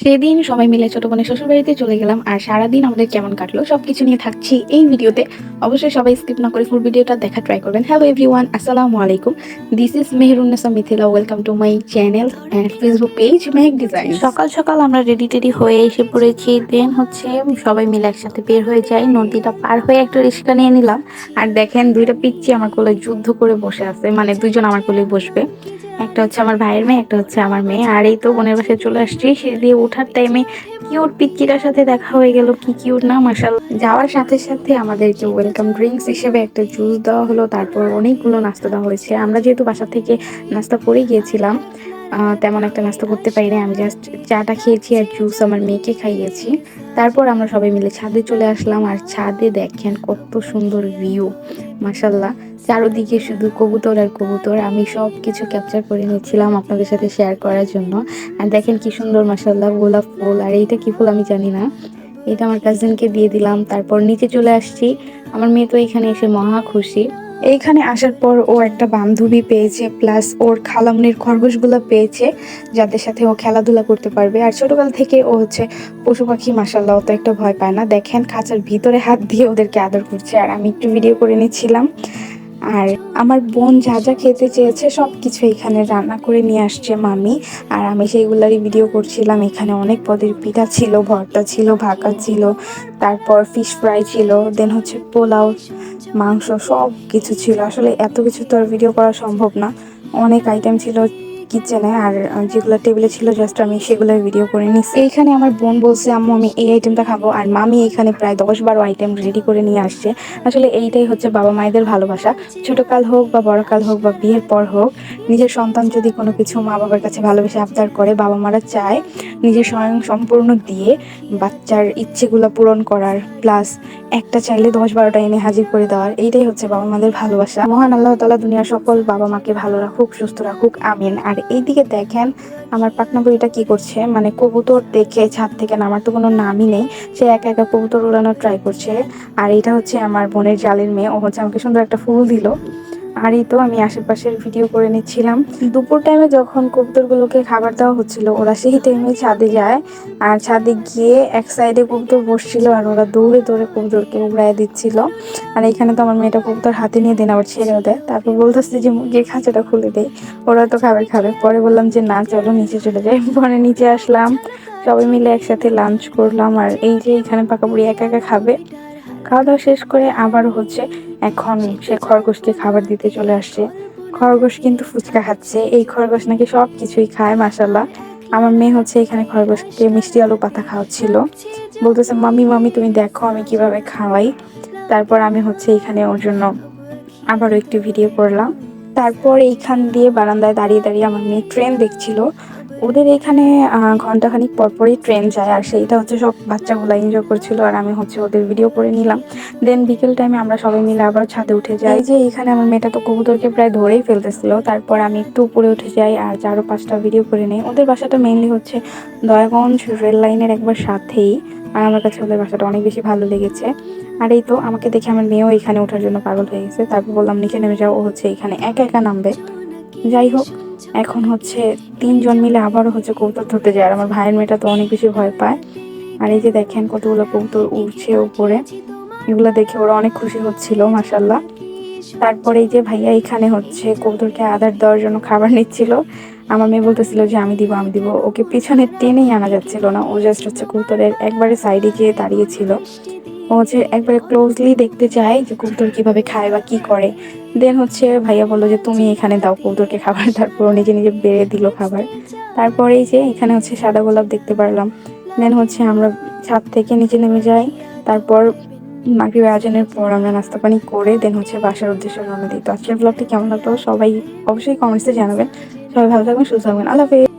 সেদিন সবাই মিলে ছোট বোনের শ্বশুরবাড়িতে চলে গেলাম। আর সারাদিন আমাদের কেমন কাটলো সবকিছু নিয়ে থাকছি এই ভিডিওতে। অবশ্যই সবাই স্কিপ না করে ফুল ভিডিওটা দেখা ট্রাই করবেন। হ্যালো এভরিওয়ান, আসসালামু আলাইকুম। This is Meherunnesa Mithila. Welcome to my channel and Facebook page Mehak design. সকাল সকাল আমরা রেডি টেডি হয়ে এসে পড়েছি। দেন হচ্ছে সবাই মিলে একসাথে বের হয়ে যাই। নদীটা পার হয়ে একটা রিক্সা নিয়ে নিলাম। আর দেখেন দুইটা পিচ্চি আমার কোলে যুদ্ধ করে বসে আছে, মানে দুইজন আমার কোলে বসবে। একটা হচ্ছে আমার ভাইয়ের মেয়ে, একটা হচ্ছে আমার মেয়ে। আর এই তো বোনের বাসায় চলে আসছি। সিঁড়ি দিয়ে ওঠার টাইমে কিউট পিচ্চিটার সাথে দেখা হয়ে গেল। কি কিউট না, মাশাআল্লাহ। যাওয়ার সাথে সাথে আমাদেরকে ওয়েলকাম ড্রিঙ্কস হিসেবে একটা জুস দেওয়া হলো, তারপর অনেকগুলো নাস্তা দেওয়া হয়েছে। আমরা যেহেতু বাসা থেকে নাস্তা করে গিয়েছিলাম, তেমন একটা নাস্তা করতে পারিনি। আমি জাস্ট চাটা খেয়েছি আর জুস আমার মেয়েকে খাইয়েছি। তারপর আমরা সবাই মিলে ছাদে চলে আসলাম। আর ছাদে দেখেন কত সুন্দর ভিউ, মাশাআল্লাহ। চারোদিকে শুধু কবুতর আর কবুতর। আমি সব কিছু ক্যাপচার করে নিচ্ছিলাম আপনাদের সাথে শেয়ার করার জন্য। আর দেখেন কি সুন্দর, মাশাআল্লাহ, গোলাপ ফুল। আর এইটা কি ফুল আমি জানি না, এটা আমার কাজিনকে দিয়ে দিলাম। তারপর নিচে চলে আসছি। আমার মেয়ে তো এখানে এসে মহা খুশি। এইখানে আসার পর ও একটা বান্ধবী পেয়েছে, প্লাস ওর খালামনির খরগোশগুলো পেয়েছে, যাদের সাথে ও খেলাধুলা করতে পারবে। আর ছোটবেলা থেকে ও হচ্ছে পশু পাখি, মাশাআল্লাহ, অত একটা ভয় পায় না। দেখেন খাঁচার ভিতরে হাত দিয়ে ওদেরকে আদর করছে। আর আমি একটু ভিডিও করে নিচ্ছিলাম। আর আমার বোন যা যা খেতে চেয়েছে সবকিছু এখানে রান্না করে নিয়ে আসছে মামি। আর আমি সেইগুলারই ভিডিও করছিলাম। এখানে অনেক পদের পিঠা ছিল, ভর্তা ছিল, ভাকা ছিল, তারপর ফিশ ফ্রাই ছিল, দেন হচ্ছে পোলাও, মাংস, সব কিছু ছিল। আসলে এত কিছু তো আর ভিডিও করা সম্ভব না, অনেক আইটেম ছিল কিচেনে। আর যেগুলো টেবিলে ছিল জাস্ট আমি সেগুলোর ভিডিও করে নিচ্ছি। এইখানে আমার বোন বলছে আম্মু আমি এই আইটেমটা খাবো, আর মামি এখানে প্রায় 10-12 আইটেম রেডি করে নিয়ে আসছে। আসলে এইটাই হচ্ছে বাবা মায়েদের ভালোবাসা। ছোট কাল হোক বা বড় কাল হোক বা বিয়ের পর হোক, নিজের সন্তান যদি কোনো কিছু মা বাবার কাছে ভালোবেসে আবদার করে, বাবা মারা চায় নিজের স্বয়ং সম্পূর্ণ দিয়ে বাচ্চার ইচ্ছেগুলো পূরণ করার, প্লাস একটা চাইলে 10-12টা এনে হাজির করে দেওয়ার। এইটাই হচ্ছে বাবা মাদের ভালোবাসা। মহান আল্লাহ তাআলা দুনিয়ার সকল বাবা মাকে ভালো রাখুক, সুস্থ রাখুক, আমিন। আর এইদিকে দেখেন আমার পাকনা বুড়িটা কি করছে, মানে কবুতর দেখে ছাদ থেকে নামার তো কোনো নামই নেই, সে একা একা কবুতর উড়ানোর ট্রাই করছে। আর এটা হচ্ছে আমার বোনের জালের মেয়ে, ও হচ্ছে আমাকে সুন্দর একটা ফুল দিল। আর এই তো আমি আশেপাশের ভিডিও করে নিচ্ছিলাম। দুপুর টাইমে যখন কবুতরগুলোকে খাবার দেওয়া হচ্ছিল, ওরা সেই টাইমে ছাদে যায়। আর ছাদে গিয়ে এক সাইডে কবুতর বসছিল, আর ওরা দৌড়ে দৌড়ে কবুতরকে উড়ায় দিচ্ছিল। আর এখানে তো আমার মেয়েটা কবুতর হাতে নিয়ে দেন আবার ছেড়েও দেয়। তারপর বলতেছে যে মুরগির খাঁচাটা খুলে দেয়, ওরা তো খাবার খাবে। পরে বললাম যে না, চলো নিচে চলে যাই। পরে নিচে আসলাম, সবাই মিলে একসাথে লাঞ্চ করলাম। আর এই যে এখানে পাকাপুরি একা একা খাবে। খাওয়া দাওয়া শেষ করে আবারও হচ্ছে এখন সে খরগোশকে খাবার দিতে চলে আসছে। খরগোশ কিন্তু ফুচকা খাচ্ছে। এই খরগোশ নাকি সব কিছুই খায়, মাশাল্লাহ। আমার মেয়ে হচ্ছে এখানে খরগোশকে মিষ্টি আলু পাতা খাওয়াচ্ছিল, বলতেছে মামি মামি তুমি দেখো আমি কিভাবে খাওয়াই। তারপর আমি হচ্ছে এখানে ওর জন্য আবারও একটু ভিডিও করলাম। তারপর এইখান দিয়ে বারান্দায় দাঁড়িয়ে দাঁড়িয়ে আমার মেয়ে ট্রেন দেখছিল। ওদের এখানে ঘন্টাখানিক পরপরই ট্রেন যায়, আর সেইটা হচ্ছে সব বাচ্চাগুলো এনজয় করছিল। আর আমি হচ্ছে ওদের ভিডিও করে নিলাম। দেন বিকেল টাইমে আমরা সবাই মিলে আবার ছাদে উঠে যাই। এই যে এখানে আমার মেয়েটা তো কবুতরকে প্রায় ধরেই ফেলতেছিল। তারপর আমি একটু উপরে উঠে যাই আর 4-5টা ভিডিও করে নিই। ওদের বাসাটা মেইনলি হচ্ছে দয়াগঞ্জ রেল লাইনের একবার সাথেই। আর আমার কাছে ওদের বাসাটা অনেক বেশি ভালো লেগেছে। আর এই তো আমাকে দেখে আমার মেয়েও এখানে ওঠার জন্য পাগল হয়ে গেছে। তারপর বললাম নিচে নেমে যাও, ও হচ্ছে এখানে একা একা নামবে। যাই হোক, এখন হচ্ছে 3জন মিলে আবারও হচ্ছে কবুতর ধরতে যায়। আর আমার ভাইয়ের মেয়েটা তো অনেক বেশি ভয় পায়। আর এই যে দেখেন কতগুলো কবুতর উড়ছে উপরে, এগুলো দেখে ওরা অনেক খুশি হচ্ছিল, মাশাল্লাহ। তারপরে এই যে ভাইয়া এখানে হচ্ছে কবুতরকে আদার দেওয়ার জন্য খাবার নিচ্ছিল। আমার মেয়ে বলতেছিল যে আমি দিব আমি দিব, ওকে পিছনে টেনেই আনা যাচ্ছিল না। ও জাস্ট হচ্ছে কবুতরের একবারে সাইডে গিয়ে দাঁড়িয়েছিল। ও হচ্ছে একবারে ক্লোজলি দেখতে চায় যে কবুতর কিভাবে খায় বা কি করে। দেন হচ্ছে ভাইয়া বললো যে তুমি এখানে দাও কবুতরকে খাবার। তারপর ও নিজে নিজে বেড়ে দিল খাবার। তারপরে এই যে এখানে হচ্ছে সাদা গোলাপ দেখতে পারলাম। দেন হচ্ছে আমরা ছাদ থেকে নিচে নেমে যাই। তারপর মাগরিব আজানের পর আমরা নাস্তা পানি করে দেন হচ্ছে বাসার উদ্দেশ্যে রওনা দিই। তো আজকের ব্লগটি কেমন লাগলো সবাই অবশ্যই কমেন্টসে জানাবেন। সবাই ভালো থাকবেন, সুস্থ থাকবেন, আল্লাহ হাফেজ।